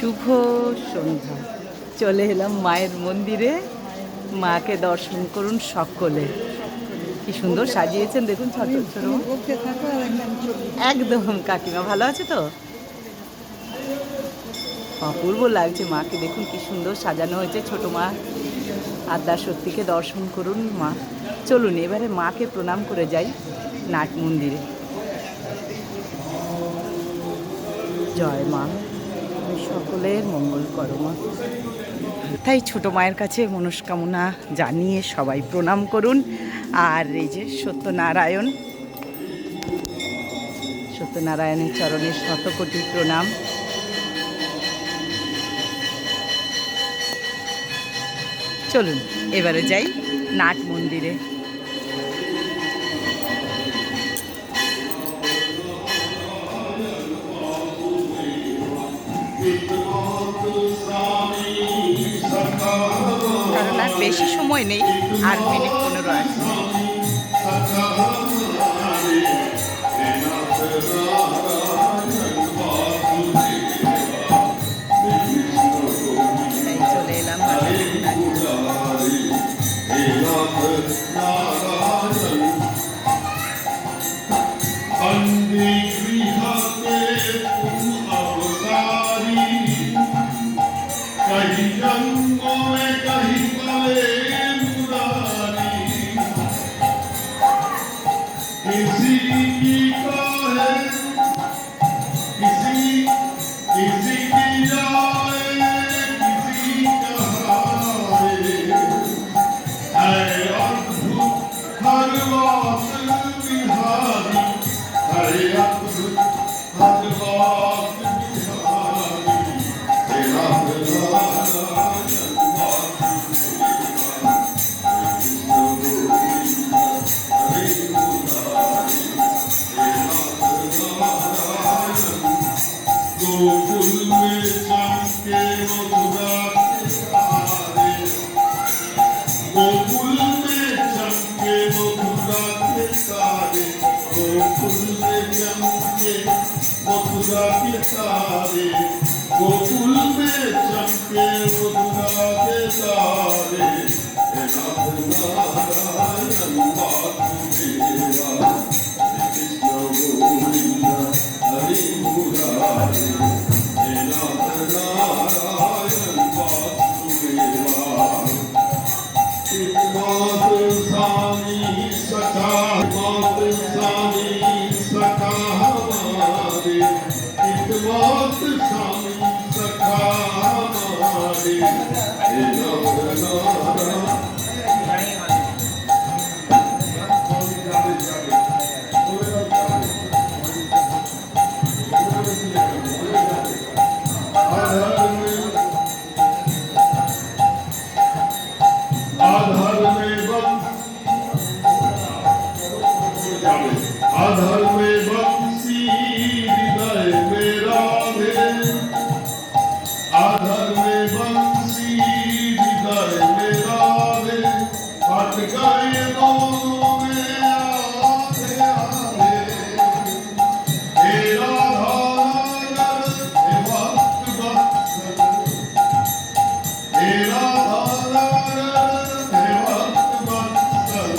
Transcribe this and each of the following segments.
শুভ সন্ধ্যা। চলে এলাম মায়ের মন্দিরে। মাকে দর্শন করুন সকলে। কি সুন্দর সাজিয়েছেন দেখুন, ছোট ছোট। একদম কাকিমা ভালো আছে তো? অপূর্ব লাগছে মাকে, দেখুন কি সুন্দর সাজানো হয়েছে। ছোট মা আদ্যা সত্যিকে দর্শন করুন। মা চলুন এবারে মাকে প্রণাম করে যাই নাট মন্দিরে। জয় মা, সকলের মঙ্গল করো মা। তাই ছোট মায়ের কাছে মনস্কামনা জানিয়ে সবাই প্রণাম করুন। আর এই যে সত্যনারায়ণের চরণে শতকোটি প্রণাম। চলুন এবারে যাই নাট মন্দিরে। কারণ আর বেশি সময় নেই, আর মিনিট 15 আছে। তাই চলে এলাম गोकुल में चमके मथुरा के तारे, नारायण वासुदेवा, कृष्ण गोविंद हरि मुरारी, नारायण वासुदेवा। मातृ स्वामी सखा, मातृ स्वामी सखा हमारे, मातृ स्वामी सखा हमारे, आधार में बंसी हृदय में राधे, आधार में बंसी हृदय में राधे, हट गए दोनों में आधे आधे। हे राधा नगर हे भक्त वत्सल, हे राधा नगर हे भक्त वत्सल,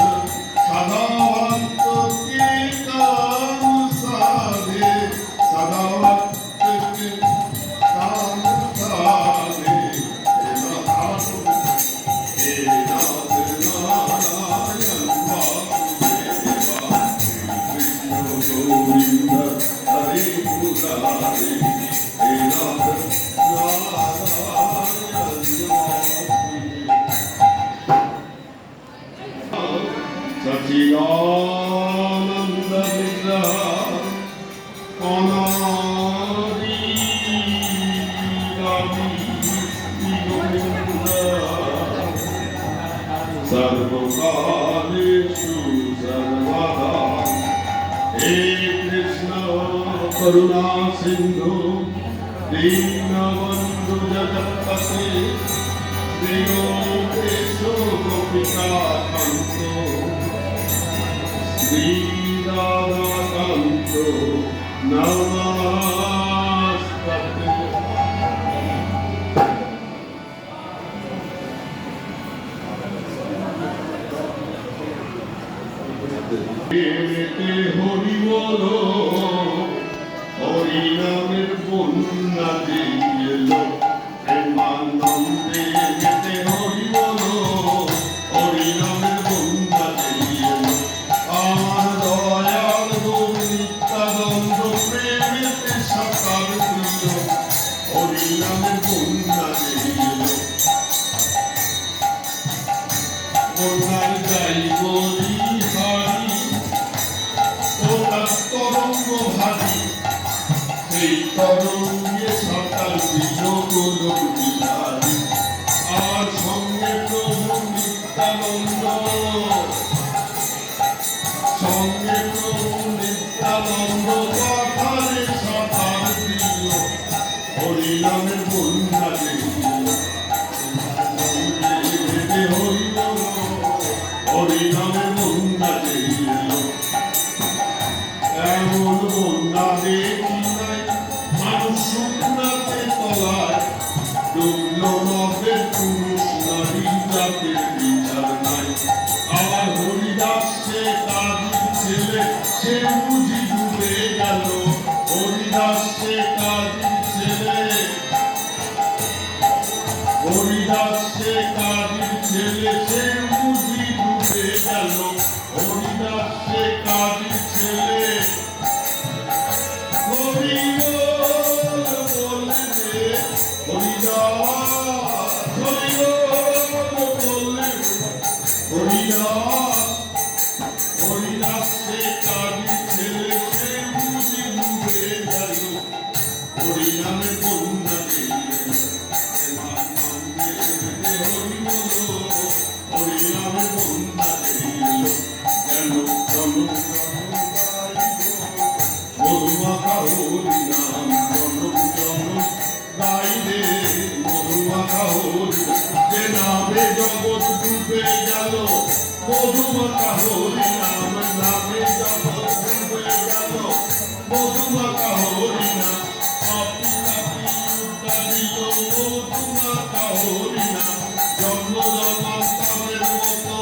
सदा भक्त की काम साधे, सदा भक्त की काम साधे। हे नाथ नारायण वासुदेवा, कृष्ण गोविंद हरि मुरारी, हे नाथ नारायण सच्चिदानंद विग्रह अनादि गोविंद, सर्वकालेषु सर्वदा। हे कृष्ण करुणा सिंधु दीनबंधु जगत्पते, दीनोपेशो गोपिकाकान्तो, श्रीराधाकान्तो नमस्ते। প্রেমেতে হরি বলো, হরি নামের বন্যা দিলো, প্রেমানন্দে মেতে হরি বলো, হরি নামের বন্যা দিলো। আমার দয়াল গুরু নিত্যানন্দ প্রেমেতে সাকার দিল, হরি নামের বন্যা দিল। বন্যার যাই বলি হারি, ও তার তরঙ্গ ভারী, সেই তরঙ্গে সাঁতার দিল গোলক বিলারি। আর সঙ্গে প্রভু নিত্যানন্দ, সঙ্গে প্রভু নিত্যানন্দ পাথারে সাঁতার দিল, হরি নামের বন্যা দিল। হরি বল, হরি নামের বন্যা দিল। এমন বন্যা দেখি নাই মানুষ শুকনাতে তলায়, ডুবল নবের পুরুষ নারী জাতের বিচার নাই। আমার হরিদাস সে কাজীর ছেলে, সে বুঝি ডুবে গেল, হরিদাস সে কাজীর ছেলে, হরিদাস সে কাজীর ছেলে, সে বুঝি ডুবে গেল, হরিদাস সে কাজীর ছেলে। হরি বল বলে রে হরিদাস, হরি বল বলে হরিদাস, হরিদাস সে কাজীর ছেলে, সে বুঝি ডুবে গেল, হরি নামে বন্যা দিল। হরি বল, হরি নামে বন্যা দিল। কেন জন মধুমাখা হরি নাম, জন জন গাইলে মধুমাখা হরি, যে নামে জগৎ ডুবে গেল, মধুমাখা হরি নাম, নামে জগৎ ডুবে গেল, মধুমাখা হরি নাম। পাপি তাপি উদ্ধারিত মধুমাখা হরি নাম, জন্ম জন্মান্তরের মতো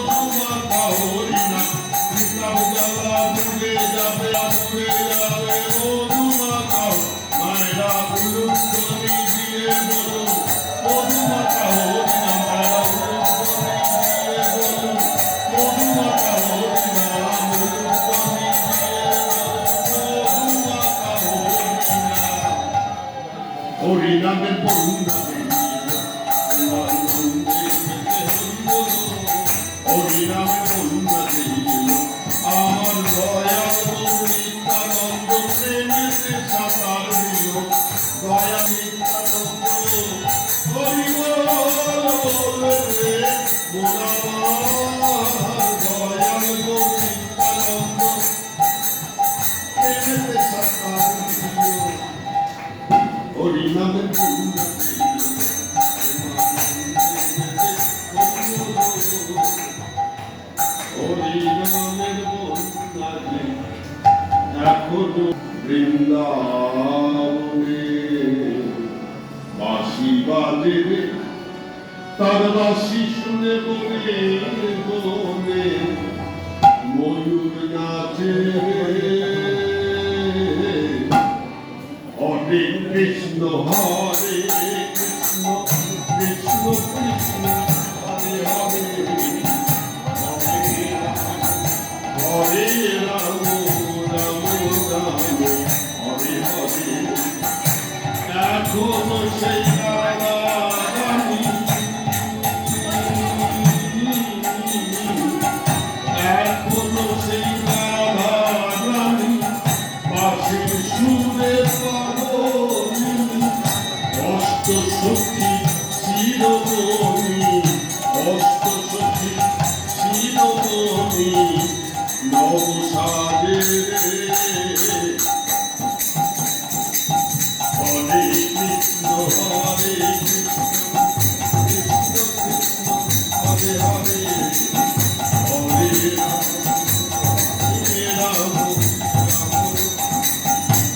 মধুমাখা হরি নাম। হিসাব জ্বালা ডুবে যাবে, আসবে যাবে মধুমাখা, মায়েরা উলুধ্বনি দিয়ে বলুন মধুমাখা হরি নাম, মায়েরা উলুধ্বনি দিয়ে বলুন মধুমাখা হরি নাম, উলুধ্বনি দিয়ে বলুন মধুমাখা হরি নাম। হরি নামের বন্যা দিল, আনন্দে মেতে হরি বলো, হরি নামের বন্যা দিল। আমার দয়াল গুরু নিত্যানন্দ প্রেমেতে সাঁতার দিল, দয়া নিত্যানন্দ হরি বল বলে রে আমার দয়াল গুরু নিত্যানন্দ প্রেমেতে সাঁতার দিল, হরি নামের বন্যা দিল। হরি নামের বন্যা দিল। এখনো বৃন্দাবনে বাঁশি বাজে রে, তার বাঁশি শুনে বনে বনে ময়ূর নাচে রে। হরে কৃষ্ণ হরে কৃষ্ণ, কৃষ্ণ কৃষ্ণ হরে হরে, হরে রাম রাম রাম হরে হরে। এখনো সেই রাধারানী, এখনো সেই রাধারানী বাঁশির সুরে পাগল, অষ্ট সখী শিরোমণি, অষ্ট সখী শিরোমণি নব সাজে রে। হরে কৃষ্ণ হরে কৃষ্ণ, কৃষ্ণ কৃষ্ণ হরে হরে, হরে রাম হরে রাম, রাম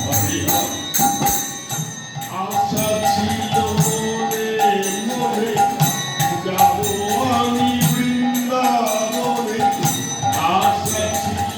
হরে রাম। আশা ছিল মনে মনে, যাব আমি বৃন্দাবনে, আশা ছিল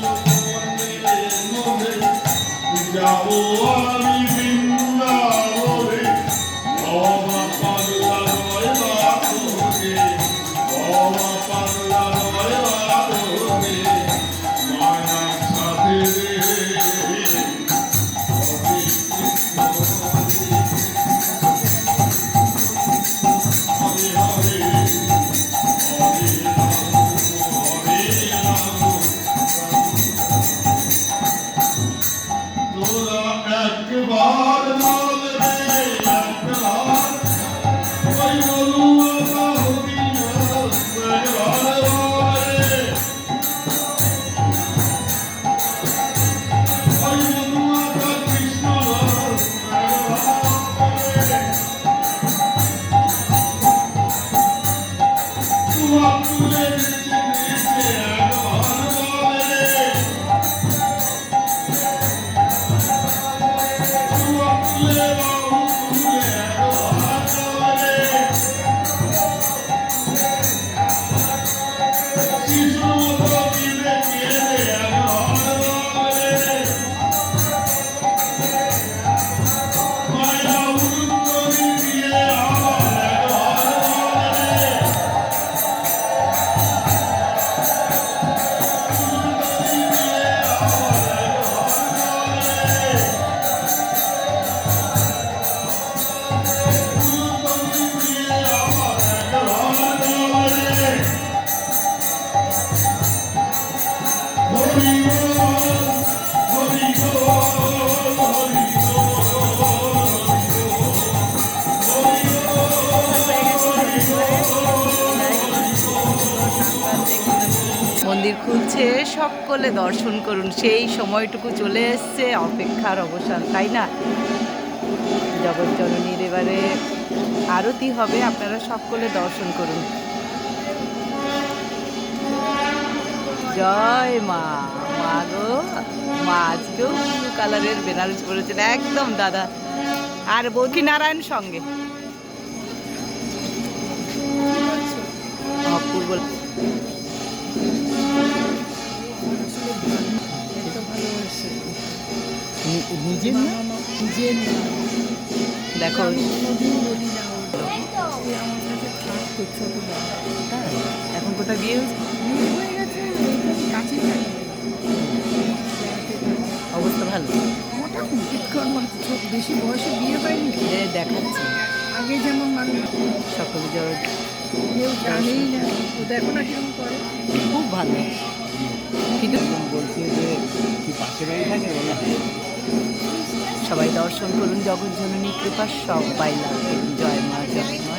মন্দির খুলছে, সকলে দর্শন করুন। সেই সময়টুকু চলে এসছে, অপেক্ষার অবসান, তাই না? জগৎজননীর এবারে আরতি হবে, আপনারা সকলে দর্শন করুন। জয় মা। মা গো, মা আজকেও ব্লু কালারের বেনারস পরেছেন, একদম দাদা। আর বৌকি নারায়ণ সঙ্গে অপূর্ব। নিজের না, নিজের দেখো কোনোদিন বলি না আমার কাছে থাকতো ছোটবেলা। তাই? এখন কোথায় বিয়ে হয়েছে? বিয়ে হয়ে গেছে, এইখানে কাছেই থাকে। অবস্থা ভালো? মোটামুটি ছোট, বেশি বয়সে বিয়ে হয়নি। দেখাচ্ছে আগে যেমন মানুষ সকলে কেউ জানেই না, ও দেখো না কিরকম করে। খুব ভালো, কিন্তু বলছে যে কি পাশে বাড়ি থাকে বলে সবাই দর্শন করুন, জগৎজননী কৃপা সবাই লাভ করুন। জয় মা, জয় মা।